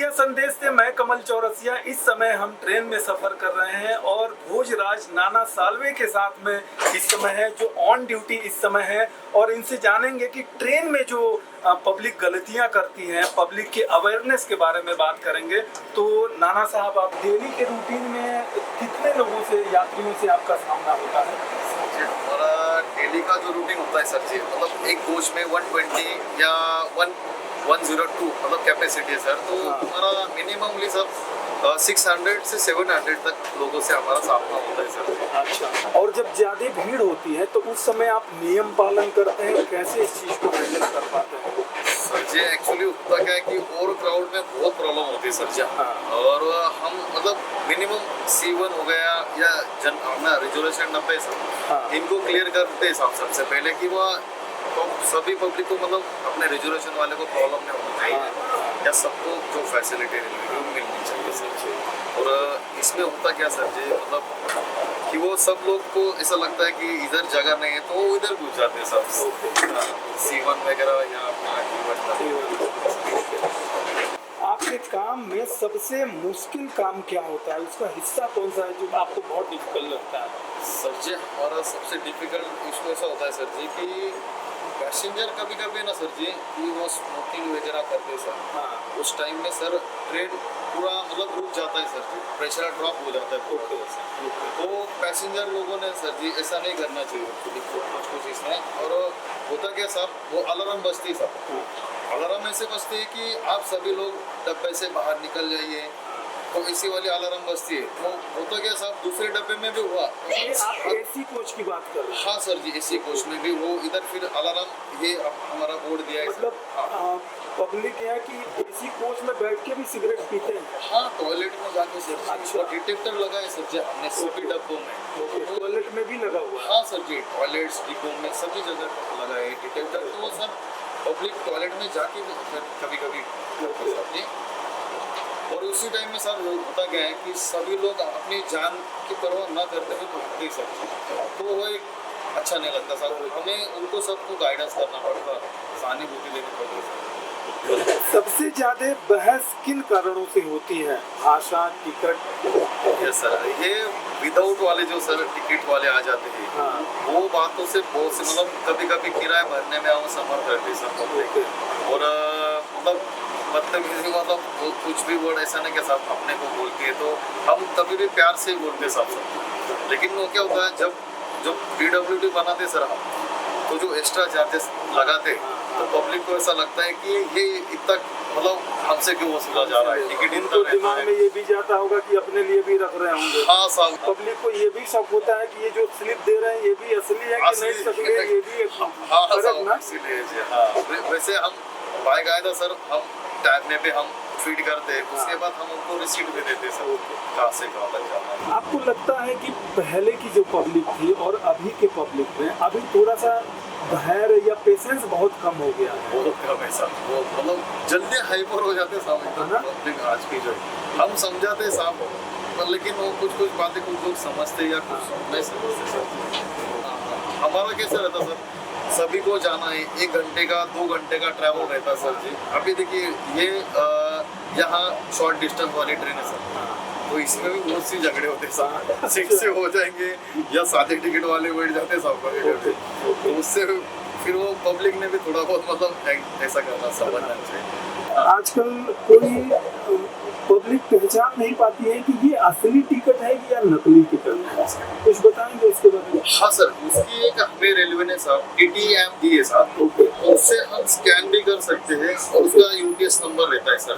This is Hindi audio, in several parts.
इंडिया संदेश से मैं कमल चौरसिया। इस समय हम ट्रेन में सफर कर रहे हैं और भोजराज नाना साल्वे के साथ में इस समय है, जो ऑन ड्यूटी इस समय है, और इनसे जानेंगे कि ट्रेन में जो पब्लिक गलतियां करती हैं, पब्लिक के अवेयरनेस के बारे में बात करेंगे। तो नाना साहब, आप डेली के रूटीन में कितने लोगों से, यात्रियों से आपका सामना होता है? हमारा डेली का जो रूटीन होता है सर जी, मतलब एक कोच में 120 या 102 मतलब कैपेसिटी है सर, तो हमारा मिनिममली सब 600 से 700 तक लोगों से हमारा सामना होता है सर। अच्छा, और जब ज़्यादा भीड़ होती है तो उस समय आप नियम पालन करते हैं, कैसे इस चीज़ को हैंडल कर पाते हैं? सर जी एक्चुअली होता क्या है कि ओवर क्राउड में बहुत प्रॉब्लम होती है सर जी। और हम मतलब मिनिमम C1 हो गया या अपना रिजर्वेशन 90 सर, इनको क्लियर करते हैं सबसे पहले कि वह तो सभी पब्लिक को मतलब अपने रिजर्वेशन वाले को प्रॉब्लम नहीं होना चाहिए या सबको जो फैसिलिटी मिलनी चाहिए सर। और इसमें होता क्या सर जी, मतलब कि वो सब लोग को ऐसा लगता है कि इधर जगह नहीं है तो वो इधर घुस जाते हैं सब, C1 वगैरह या अपना आपके काम में सबसे मुश्किल काम क्या होता है? उसका हिस्सा कौन सा है जो आपको बहुत डिफिकल्ट लगता है? सर जी हमारा सबसे डिफिकल्ट इशू ऐसा होता है सर जी कि पैसेंजर कभी कभी ना सर जी कि वो स्मोकिंग वगैरह करते सर, उस टाइम में सर ट्रेन पूरा मतलब रुक जाता है सर जी, प्रेशर ड्रॉप हो जाता है तो पैसेंजर लोगों ने सर जी ऐसा नहीं करना चाहिए कुछ इसमें। और होता क्या साहब, वो अलार्म बजती सर, अलार्म ऐसे बजती है कि आप सभी लोग डब्बे से बाहर निकल जाइए, तो इसी वाली अलार्म बजती है। तो होता क्या साहब, दूसरे डब्बे में भी हुआ। आप एसी कोच की बात कर रहे हैं? हाँ सर जी, एसी कोच में भी वो इधर फिर अलार्म ये हमारा बोर्ड दिया है मतलब पब्लिक है कि एसी कोच में बैठ के भी सिगरेट पीते हैं? हाँ, टॉयलेट में जाके सर जी। अच्छा, डिटेक्टर लगा है सर जी हमने सभी डब्बों में। टॉयलेट में भी लगा हुआ है? हाँ सर जी, टॉयलेट्स डिब्बों में सभी जगह लगा है डिटेक्टर। तो वो सर पब्लिक टॉयलेट में जाके कभी कभी सर जी। और उसी टाइम में सर होता क्या है कि सभी लोग अपनी जान की परवाह न करते हुए भागते सर, तो वो एक अच्छा नहीं लगता सर। हमें उनको सबको गाइडेंस करना पड़ता, सहानुभूति देनी पड़ती है। सबसे ज्यादा बहस किन कारणों से होती है? भाषा, टिकट? यस सर, ये विदाउट वाले जो सर टिकट वाले आ जाते हैं, वो बातों से बहुत से मतलब कभी कभी किराया भरने में हम समर्थ करते सर। और मतलब कुछ भी वर्ड ऐसा नहीं कि साहब अपने को बोलती है, तो हम कभी भी प्यार से बोलते साहब। लेकिन वो क्या होता है, जब PWD बनाते सर हम, तो जो एक्स्ट्रा चार्जेस लगाते तो पब्लिक को ऐसा लगता है कि ये इतना मतलब हमसे क्यों वसूला जा रहा है टिकट। इनको दिमाग में ये भी जाता होगा कि अपने लिए भी रख रहे होंगे। हाँ साहब, पब्लिक को ये भी शक होता है कि ये जो स्लिप दे रहे हैं ये भी असली है कि नहीं असली है, ये भी वैसे हम बाकायदा सर हम टाइम में भी हम फीड करते हैं, उसके बाद हम उनको रिसीट भी देते सर कहाँ से कहाँ तक जाना है। आपको लगता है कि पहले की जो पब्लिक थी और अभी के पब्लिक में अभी थोड़ा सा धैर्य या पेशेंस बहुत कम हो गया है? बहुत कम है सर, वो मतलब जल्दी हाइपर हो जाते साहब पब्लिक आज की जो हम समझाते साहब, लेकिन वो कुछ बातें कुछ लोग समझते या कुछ नहीं समझते सर। हमारा कैसा रहता सर, सभी को जाना है, 1 घंटे का 2 घंटे का ट्रैवल रहता सर जी। अभी देखिए ये यहाँ शॉर्ट डिस्टेंस वाली ट्रेन है सर, तो इसमें भी बहुत सी झगड़े होते हैं सर, सीट से हो जाएंगे या सादे टिकट वाले बैठ जाते हैं सब, तो उससे फिर वो पब्लिक ने भी थोड़ा बहुत मतलब ऐसा करना समझना चाहिए। आजकल कोई पब्लिक पहचान नहीं पाती है कि ये असली टिकट है या नकली टिकट है, कुछ बताएंगे उसके बारे में? हाँ सर, उसकी एक हमें रेलवे ने साहब TTM दी है साहब, उससे हम स्कैन भी कर सकते हैं और उसका UTS नंबर रहता है सर।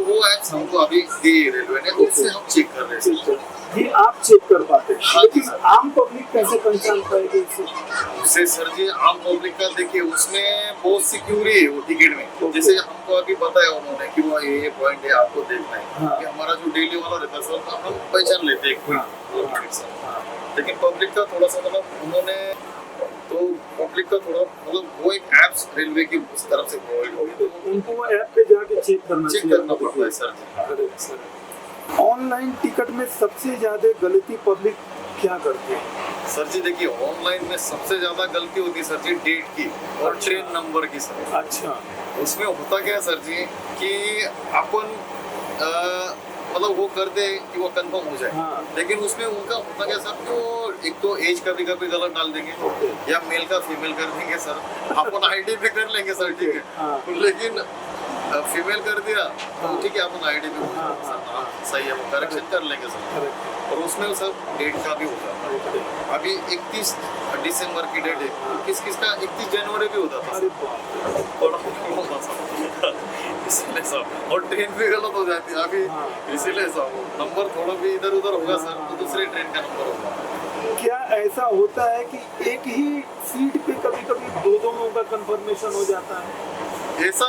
वो ऐप्स हमको अभी दी है रेलवे ने, तो उससे हम चेक कर रहे हैं सर। ये आप चेक कर पाते हैं? हाँ, लेकिन आम पब्लिक कैसे पहचान पाएगी उसे सर जी? आम पब्लिक का देखिए उसमें बहुत सिक्योरिटी है वो टिकट में, जैसे हमको अभी बताया उन्होंने कि वो ये पॉइंट है आपको देखना है कि हमारा जो डेली वाला रहता है सर, हम पहचान लेते हैं कोई टिकट सर। लेकिन पब्लिक का थोड़ा सा मतलब उन्होंने तो पब्लिक का थोड़ा मतलब वो एक एप्स रेलवे की उस तरफ से प्रोवाइड होगी, तो उनको ऐप पे जाके चेक करना पड़ता है सर। ऑनलाइन टिकट में सबसे ज्यादा गलती पब्लिक क्या करती है? सर जी देखिए, ऑनलाइन में सबसे ज्यादा गलती होती है सर जी डेट की और ट्रेन नंबर की सर। अच्छा, उसमें होता क्या है सर जी कि अपन मतलब वो कर दे कि वो कंफर्म हो जाए। हाँ। लेकिन उसमें उनका होता क्या सर, तो एक तो एज कभी कभी गलत डाल देंगे या मेल का फीमेल कर देंगे सर। अपन आईडी पे कर लेंगे सर, ठीक है। हाँ। लेकिन फीमेल कर दिया तो ठीक है, अपन आईडी पे सही है, वो करेक्शन कर लेंगे सर। और उसमें वो सब डेट का भी होता है। अभी 31 दिसंबर की डेट है, किस का 31 जनवरी भी होता था। अरे बाप बड़ा प्रॉब्लम होता था इसीलिए सब, और ट्रेन भी गलत हो जाती है अभी। इसीलिए सब नंबर थोड़ा भी इधर उधर होगा सर तो दूसरे ट्रेन का नंबर होगा। क्या ऐसा होता है कि एक ही सीट पे कभी कभी दो दोनों का कंफर्मेशन हो जाता है? ऐसा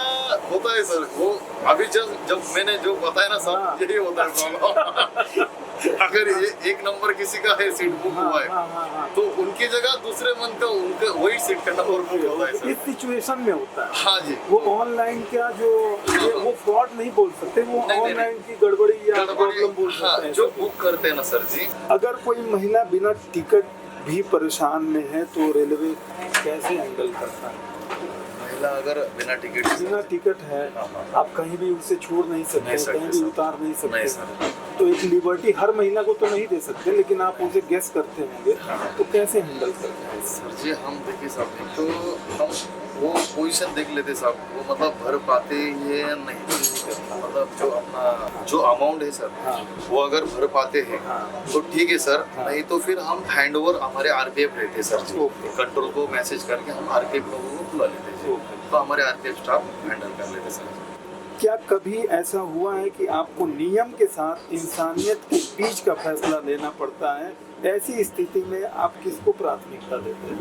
होता है सर। वो अभी जब मैंने जो बताया ना सर, यही होता है प्रॉब्लम। अगर एक नंबर किसी का है, सीट बुक हुआ है, तो उनकी जगह दूसरे मन का उनका वही सीट का नंबर बुक होता है सर। इस सिचुएशन में होता है। हाँ जी। वो ऑनलाइन क्या जो वो फ्रॉड नहीं बोल सकते, वो ऑनलाइन की गड़बड़ी या प्रॉब्लम बोल सकते हैं। जो बुक करते हैं ना सर जी। अगर कोई महिला बिना टिकट भी परेशान में है तो रेलवे कैसे हैंडल करता है? महिला अगर बिना टिकट है, आप कहीं भी उसे छोड़ नहीं सकते, कहीं भी उतार नहीं सकते। नहीं सर। तो एक लिबर्टी हर महिला को तो नहीं दे सकते, लेकिन आप उसे गेस करते होंगे, तो कैसे हैंडल करते हैं? सर जी हम देखिए साहब, तो हम वो पोजीशन देख लेते साहब, वो मतलब भर पाते ये या नहीं, मतलब जो अपना जो अमाउंट है सर, वो अगर भर पाते हैं तो ठीक है सर। नहीं तो फिर हम हैंड ओवर हमारे आरपीएफ रहते सर जी, कंट्रोल को मैसेज करके हम आरपीएफ लोगों को बुला लेते हैं, तो हमारे आरपीएफ स्टाफ हैंडल कर लेते सर। क्या कभी ऐसा हुआ है कि आपको नियम के साथ इंसानियत के बीच का फैसला लेना पड़ता है? ऐसी स्थिति में आप किसको प्राथमिकता देते हैं?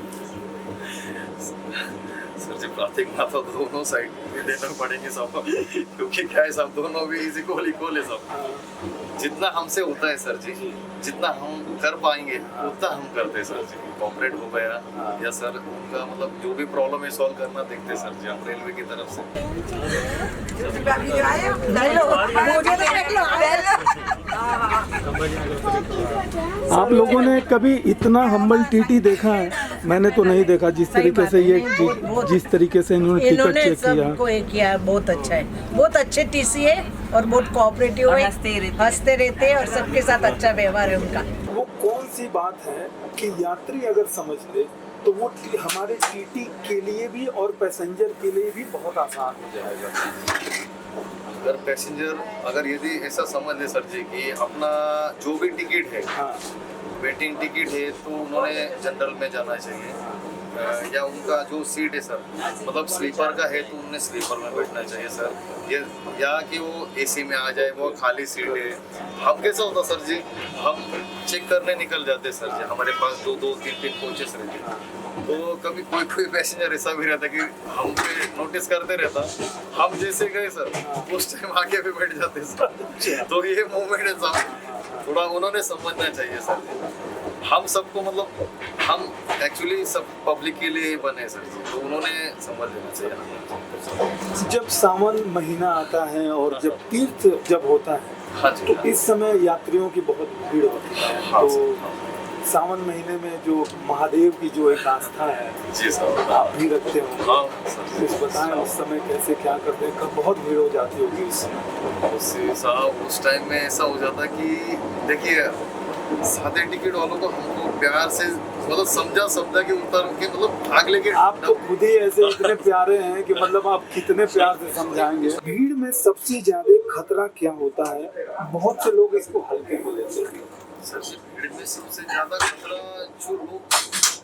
सर जी प्राथमिकता तो दोनों साइड में देना पड़ेंगे सब, क्योंकि क्या है सब दोनों भी इक्वल है सब। जितना हमसे होता है सर जी, जितना हम कर पाएंगे उतना हम करते हैं सर जी। कॉपरेट हो गया या सर उनका मतलब जो भी प्रॉब्लम है सॉल्व करना देखते हैं सर जी हम रेलवे की तरफ से। आप लोगों ने कभी इतना हम्बल टीटी देखा है? मैंने तो नहीं देखा। जिस तरीके से ये जिस तरीके से इन्होंने टिकट चेक किया बहुत अच्छा है, बहुत अच्छे टीसी है और बहुत कोऑपरेटिव है, हंसते रहते हैं और सबके साथ अच्छा व्यवहार है उनका। वो कौन सी बात है कि यात्री अगर समझ ले तो वो हमारे टीटी के लिए भी और पैसेंजर के लिए भी बहुत आसान हो जाएगा। अगर पैसेंजर अगर यदि ऐसा समझ ले सर जी कि अपना जो भी टिकट है, वेटिंग टिकट है, तो उन्होंने जनरल में जाना चाहिए, या उनका जो सीट है सर मतलब स्लीपर का है तो उन्हें स्लीपर में बैठना चाहिए सर। ये या कि वो एसी में आ जाए, वो खाली सीट है। हम कैसा होता सर जी, हम चेक करने निकल जाते सर जी, हमारे पास दो तीन कोचेस रहते, तो कभी कोई पैसेंजर ऐसा भी रहता कि हम पे नोटिस करते रहता, हम जैसे गए सर उस टाइम आगे भी बैठ जाते सर। तो ये मोमेंट है सर, थोड़ा उन्होंने समझना चाहिए सर। हम सबको मतलब हम एक्चुअली सब पब्लिक के लिए बने सर जी, तो उन्होंने समझ लेना चाहिए। जब सावन महीना आता है और जब तीर्थ जब होता है, हाँ जी, तो इस समय यात्रियों की बहुत भीड़ होती है। तो सावन महीने में जो महादेव की जो एक आस्था है जी सर, आप भी रखते हो। हाँ सर, कुछ बताएं उस समय कैसे क्या करते हैं? कब बहुत भीड़ हो जाती होगी उस समय? उससे साहब उस टाइम में ऐसा हो जाता कि देखिए सादे टिकट वालों को हमको प्यार से मतलब समझा कि उतर के मतलब भाग लेके, आप तो खुद ही ऐसे इतने प्यारे हैं कि मतलब आप कितने प्यार से समझाएंगे। भीड़ में सबसे ज्यादा खतरा क्या होता है? बहुत से लोग इसको हल्के में लेते हैं। सर जी भीड़ में सबसे ज्यादा खतरा जो लोग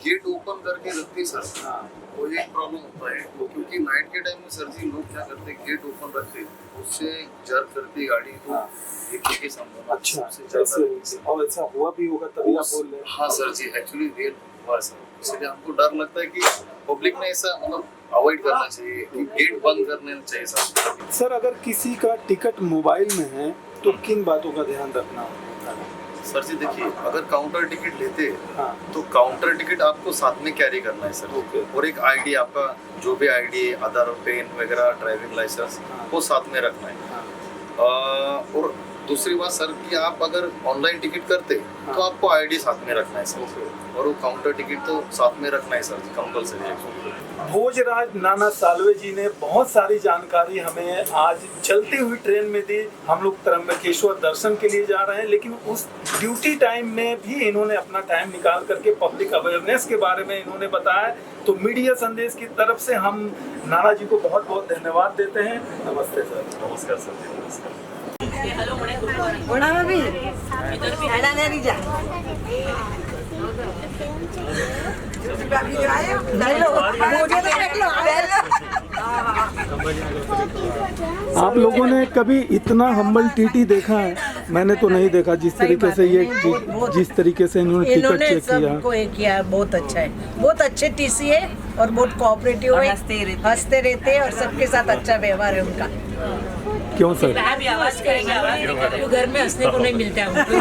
गेट ओपन करके रखते सर, वो एक प्रॉब्लम होता है, क्योंकि नाइट के टाइम में सर जी लोग क्या करते हैं, गेट ओपन रखते, उससे जर्क करती गाड़ी को एक संभव। अच्छा, ऐसे और ऐसा हुआ भी होगा तभी आप बोल रहे हैं? हाँ सर जी, एक्चुअली रियल हुआ सर, इसलिए हमको डर लगता है कि पब्लिक ने ऐसा मतलब अवॉइड करना चाहिए कि गेट बंद करने चाहिए सर। सर अगर किसी का टिकट मोबाइल में है तो किन बातों का ध्यान रखना होता है? सर जी देखिए, अगर काउंटर टिकट लेते हैं तो काउंटर टिकट आपको साथ में कैरी करना है सर। और एक आईडी आपका जो भी आईडी है, आधार, पेन वगैरह, ड्राइविंग लाइसेंस, वो साथ में रखना है। और दूसरी बात सर कि आप अगर ऑनलाइन टिकट करते तो आपको आईडी साथ में रखना है सर, और वो काउंटर टिकट तो साथ में रखना है सर, कंपलसरी है। भोजराज नाना साल्वे जी ने बहुत सारी जानकारी हमें आज चलती हुई ट्रेन में दी। हम लोग त्र्यंबकेश्वर दर्शन के लिए जा रहे हैं, लेकिन उस ड्यूटी टाइम में भी इन्होंने अपना टाइम निकाल करके पब्लिक अवेयरनेस के बारे में इन्होंने बताया। तो मीडिया संदेश की तरफ से हम नाना जी को बहुत बहुत धन्यवाद देते हैं। नमस्ते सर। नमस्कार सर, नमस्कार। आप लोगों ने कभी इतना हम्बल टीटी देखा है? मैंने तो नहीं देखा। जिस तरीके से ये जिस तरीके से इन्होंने टिकट चेक किया, सबको ये किया, बहुत अच्छा है, बहुत अच्छे टीसी है और बहुत कोऑपरेटिव है, हंसते रहते हैं और सबके साथ अच्छा व्यवहार है उनका। क्यों सर? आवाज करेंगे, तो घर में हंसने को नहीं मिलता है उनको।